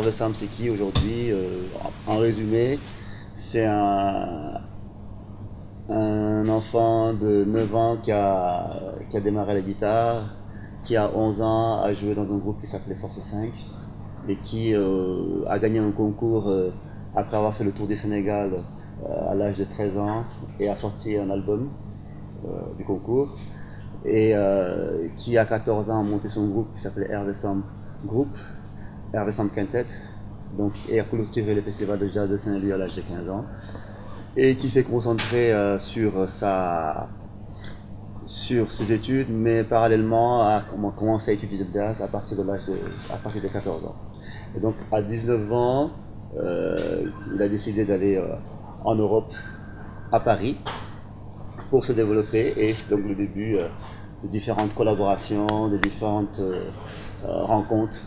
Hervé Sam, c'est qui aujourd'hui? En résumé, c'est un enfant de 9 ans qui a démarré la guitare, qui à 11 ans a joué dans un groupe qui s'appelait Force 5 et qui a gagné un concours après avoir fait le tour du Sénégal à l'âge de 13 ans et a sorti un album du concours et qui à 14 ans a monté son groupe qui s'appelait Hervé Sam Group, Hervé Sam Quintet, donc, et a clôturé le festival de jazz de Saint-Louis à l'âge de 15 ans et qui s'est concentré sur ses études, mais parallèlement a commencé à étudier le jazz à partir de 14 ans. Et donc à 19 ans, il a décidé d'aller en Europe, à Paris, pour se développer, et c'est donc le début de différentes collaborations, de différentes rencontres.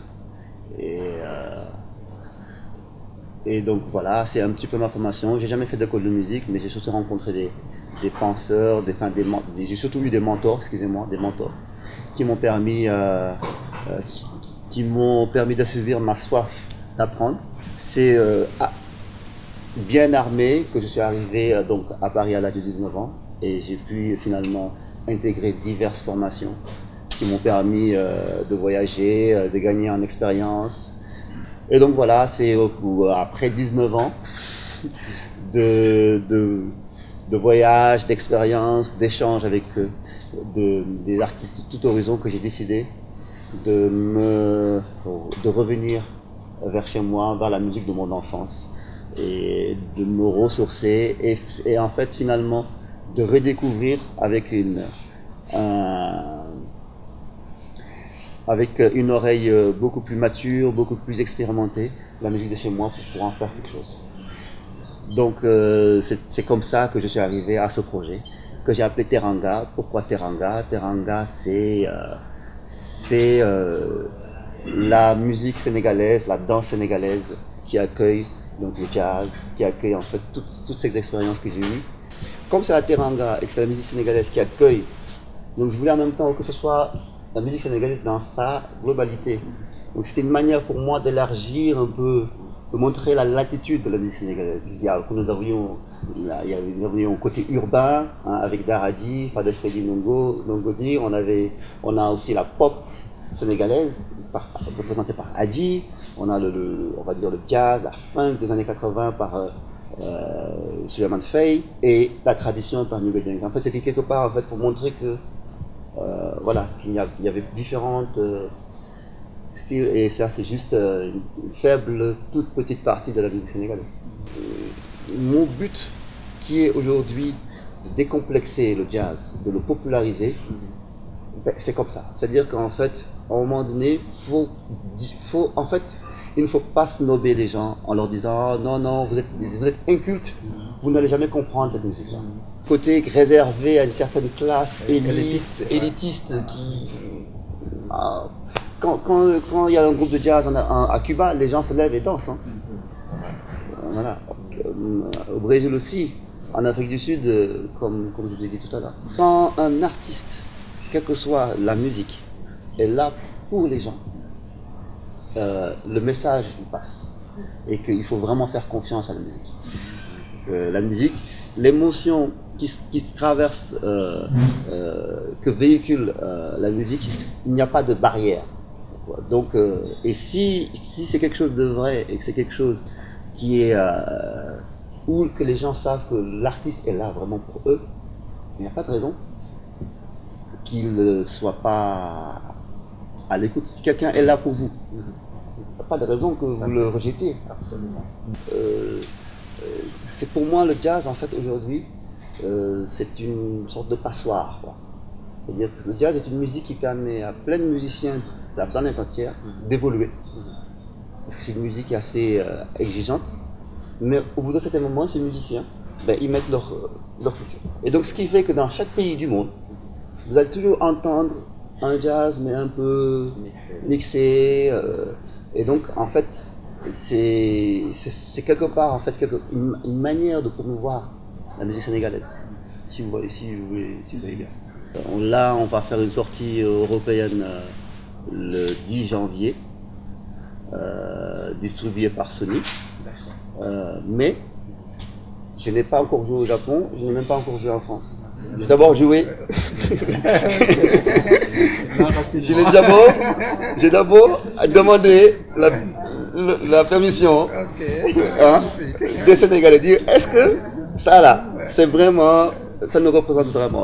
Et donc voilà, c'est un petit peu ma formation. J'ai jamais fait d'école de musique, mais j'ai surtout rencontré des penseurs, j'ai surtout eu des mentors, des mentors, qui m'ont permis, d'assouvir ma soif d'apprendre. C'est bien armé que je suis arrivé donc à Paris à l'âge de 19 ans et j'ai pu finalement intégrer diverses formations qui m'ont permis de voyager, de gagner en expérience. Et donc voilà, c'est après 19 ans de voyage, d'expérience, d'échange avec des artistes de tout horizon que j'ai décidé de revenir vers chez moi, vers la musique de mon enfance et de me ressourcer et en fait finalement de redécouvrir avec une oreille beaucoup plus mature, beaucoup plus expérimentée, la musique de chez moi pour en faire quelque chose. Donc c'est comme ça que je suis arrivé à ce projet que j'ai appelé Teranga. Pourquoi Teranga? Teranga, c'est la musique sénégalaise, la danse sénégalaise qui accueille donc le jazz, qui accueille en fait toutes ces expériences que j'ai eues. Comme c'est la Teranga et que c'est la musique sénégalaise qui accueille, donc je voulais en même temps que ce soit la musique sénégalaise dans sa globalité. Donc c'était une manière pour moi d'élargir un peu, de montrer la latitude de la musique sénégalaise. Nous avions un côté urbain hein, avec Daradi, Fadel Freddy Nongodi, on a aussi la pop sénégalaise représentée par Adji, on a on va dire le jazz, la funk des années 80 par Souleymane Faye et la tradition par Ndiouga Dieng. En fait c'était quelque part en fait, pour montrer que voilà, qu'il y avait différentes styles et ça c'est juste une faible, toute petite partie de la musique sénégalaise. Mon but qui est aujourd'hui de décomplexer le jazz, de le populariser, ben, c'est comme ça. C'est-à-dire qu'en fait, à un moment donné, en fait, il ne faut pas snobber les gens en leur disant oh, non, vous êtes incultes, vous n'allez jamais comprendre cette musique-là. Côté réservé à une certaine classe élitiste qui... Quand il y a un groupe de jazz à Cuba, les gens se lèvent et dansent. Hein. Voilà. Au Brésil aussi, en Afrique du Sud, comme je vous ai dit tout à l'heure. Quand un artiste, quelle que soit la musique, est là pour les gens, le message il passe. Et qu'il faut vraiment faire confiance à la musique. La musique, l'émotion qui traverse, que véhicule la musique, il n'y a pas de barrière. Donc, et si c'est quelque chose de vrai et que c'est quelque chose qui est où que les gens savent que l'artiste est là vraiment pour eux, il n'y a pas de raison qu'il ne soit pas à l'écoute. Si quelqu'un est là pour vous, il n'y a pas de raison que vous le rejetez. Absolument. C'est pour moi le jazz en fait aujourd'hui, c'est une sorte de passoire. C'est-à-dire que le jazz est une musique qui permet à plein de musiciens de la planète entière d'évoluer. Parce que c'est une musique assez exigeante. Mais au bout d'un certain moment, ces musiciens, ben, ils mettent leur futur. Et donc ce qui fait que dans chaque pays du monde, vous allez toujours entendre un jazz mais un peu mixé. Et donc en fait, c'est quelque part en fait, une manière de promouvoir la musique sénégalaise. Si vous voyez bien. Là, on va faire une sortie européenne le 10 janvier. distribué par Sony. Mais je n'ai pas encore joué au Japon, je n'ai même pas encore joué en France. J'ai d'abord joué. J'ai d'abord demandé la permission hein, des Sénégalais. Dire est-ce que ça là, c'est vraiment, ça nous représente vraiment.